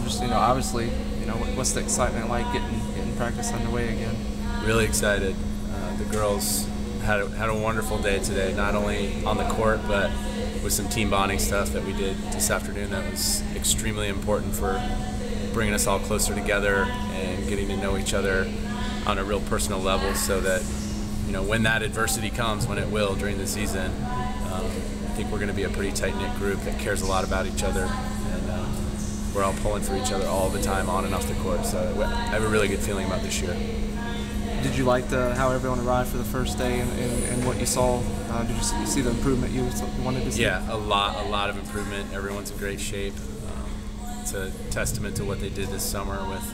Just obviously, what's the excitement like getting practice underway again? Really excited. The girls had a wonderful day today, not only on the court but with some team bonding stuff that we did this afternoon that was extremely important for bringing us all closer together and getting to know each other on a real personal level, so that when that adversity comes, when it will during the season, I think we're going to be a pretty tight-knit group that cares a lot about each other, and we're all pulling for each other all the time on and off the court. So I have a really good feeling about this year. Did you like how everyone arrived for the first day and what you saw? Did you see the improvement you wanted to see? Yeah, a lot of improvement. Everyone's in great shape. It's a testament to what they did this summer with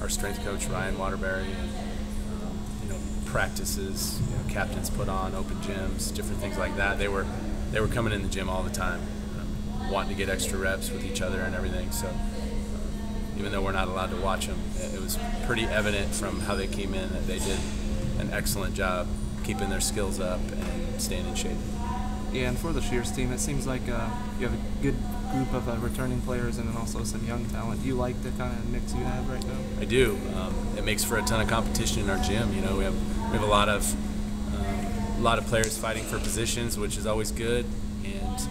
our strength coach Ryan Waterbury, and practices, captains put on, open gyms, different things like that. They were coming in the gym all the time, wanting to get extra reps with each other and everything. So even though we're not allowed to watch them, it was pretty evident from how they came in that they did an excellent job keeping their skills up and staying in shape. Yeah, and for the Shears team, it seems like you have a good group of returning players and then also some young talent. Do you like the kind of mix you have right now? I do. It makes for a ton of competition in our gym. We have a lot of players fighting for positions, which is always good, and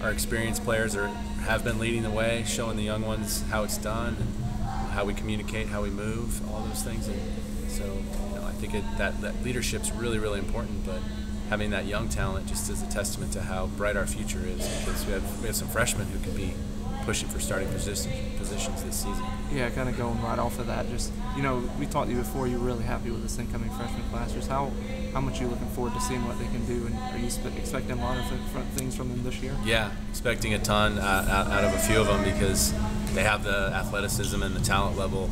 our experienced players have been leading the way, showing the young ones how it's done, and how we communicate, how we move, all those things. And so I think that leadership's really, really important, but having that young talent just is a testament to how bright our future is, because we have some freshmen who could be pushing for starting positions this season. Yeah, kind of going right off of that. Just we talked to you before. You were really happy with this incoming freshman class. Just how much are you looking forward to seeing what they can do, and are you expecting a lot of things from them this year? Yeah, expecting a ton out of a few of them, because they have the athleticism and the talent level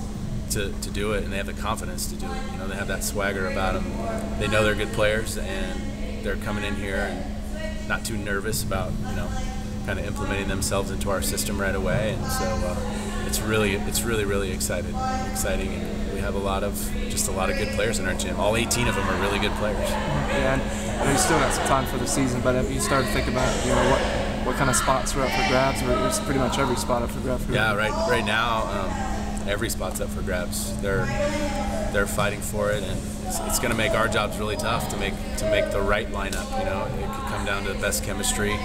to do it, and they have the confidence to do it. They have that swagger about them. They know they're good players, and they're coming in here and not too nervous about kind of implementing themselves into our system right away, and so it's really exciting, and we have a lot of good players in our gym. All 18 of them are really good players. Yeah, and you still got some time for the season, but have you started to think about what kind of spots are up for grabs? Or it's pretty much every spot up for grabs. Yeah, right now every spot's up for grabs. They're fighting for it, and it's going to make our jobs really tough to make the right lineup. It could come down to the best chemistry.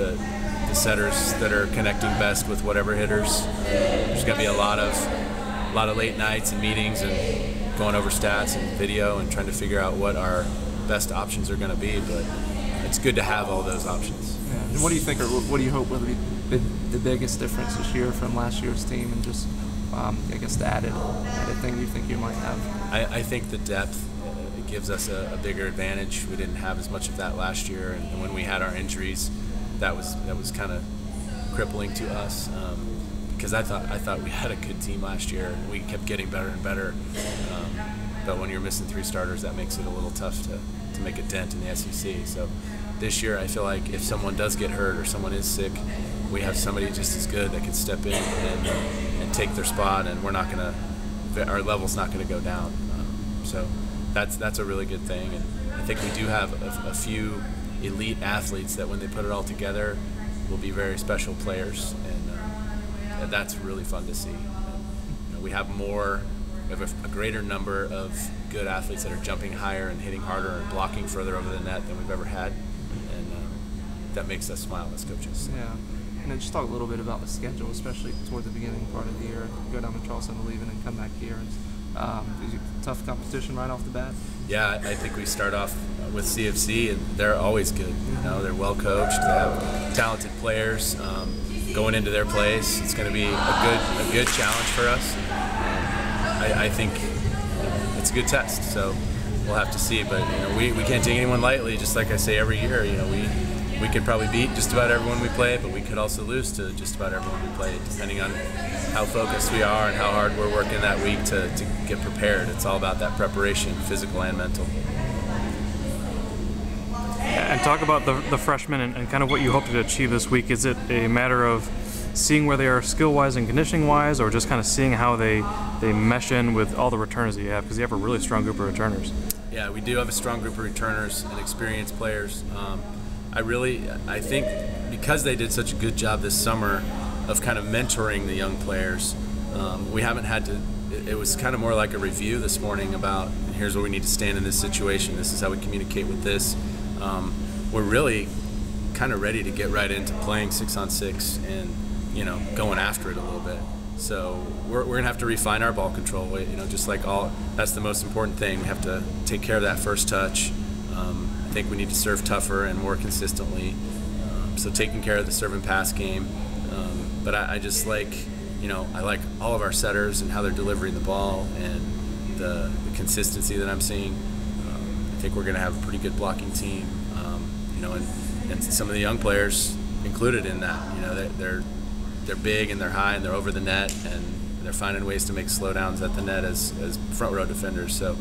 The setters that are connecting best with whatever hitters. There's going to be a lot of late nights and meetings and going over stats and video and trying to figure out what our best options are going to be. But it's good to have all those options. Yeah. And what do you think, or what do you hope will be the biggest difference this year from last year's team, and just I guess the added thing you think you might have? I think the depth gives us a bigger advantage. We didn't have as much of that last year, and when we had our injuries, that was kind of crippling to us, because I thought we had a good team last year, and we kept getting better and better. But when you're missing 3 starters, that makes it a little tough to make a dent in the SEC. So this year, I feel like if someone does get hurt or someone is sick, we have somebody just as good that can step in and take their spot, and our level's not going to go down. So that's a really good thing, and I think we do have a few elite athletes that when they put it all together will be very special players, and that's really fun to see. We have a greater number of good athletes that are jumping higher and hitting harder and blocking further over the net than we've ever had, and that makes us smile as coaches. Yeah. And then just talk a little bit about the schedule, especially toward the beginning part of the year. Go down to Charleston to leave and then come back here. Tough competition right off the bat? Yeah, I think we start off with CFC, and they're always good. They're well coached. They have talented players going into their place. It's going to be a good challenge for us. I think it's a good test, so we'll have to see. But we can't take anyone lightly. Just like I say every year, we could probably beat just about everyone we play, but we could also lose to just about everyone we play, depending on how focused we are and how hard we're working that week to get prepared. It's all about that preparation, physical and mental. And talk about the freshmen and kind of what you hope to achieve this week. Is it a matter of seeing where they are skill-wise and conditioning-wise, or just kind of seeing how they mesh in with all the returners that you have? Because you have a really strong group of returners. Yeah, we do have a strong group of returners and experienced players. I think because they did such a good job this summer of kind of mentoring the young players. We haven't had to. It was kind of more like a review this morning about here's where we need to stand in this situation. This is how we communicate with this. We're really kind of ready to get right into playing 6-on-6 and going after it a little bit. So we're gonna have to refine our ball control. Just like that's the most important thing. We have to take care of that first touch. I think we need to serve tougher and more consistently. So taking care of the serve and pass game. But I just like, I like all of our setters and how they're delivering the ball and the consistency that I'm seeing. I think we're going to have a pretty good blocking team, and some of the young players included in that. They're big and they're high and they're over the net and they're finding ways to make slowdowns at the net as front row defenders. So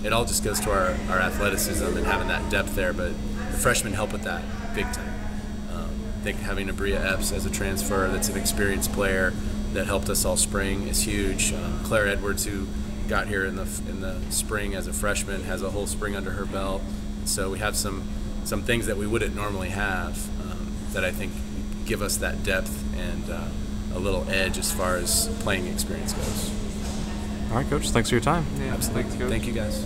it all just goes to our athleticism and having that depth there. But the freshmen help with that big time. I think having Abria Epps as a transfer that's an experienced player that helped us all spring is huge. Claire Edwards, who got here in the spring as a freshman, has a whole spring under her belt. So we have some things that we wouldn't normally have that I think give us that depth and a little edge as far as playing experience goes. All right, Coach. Thanks for your time. Yeah, Absolutely. thanks, Coach. Thank you, guys.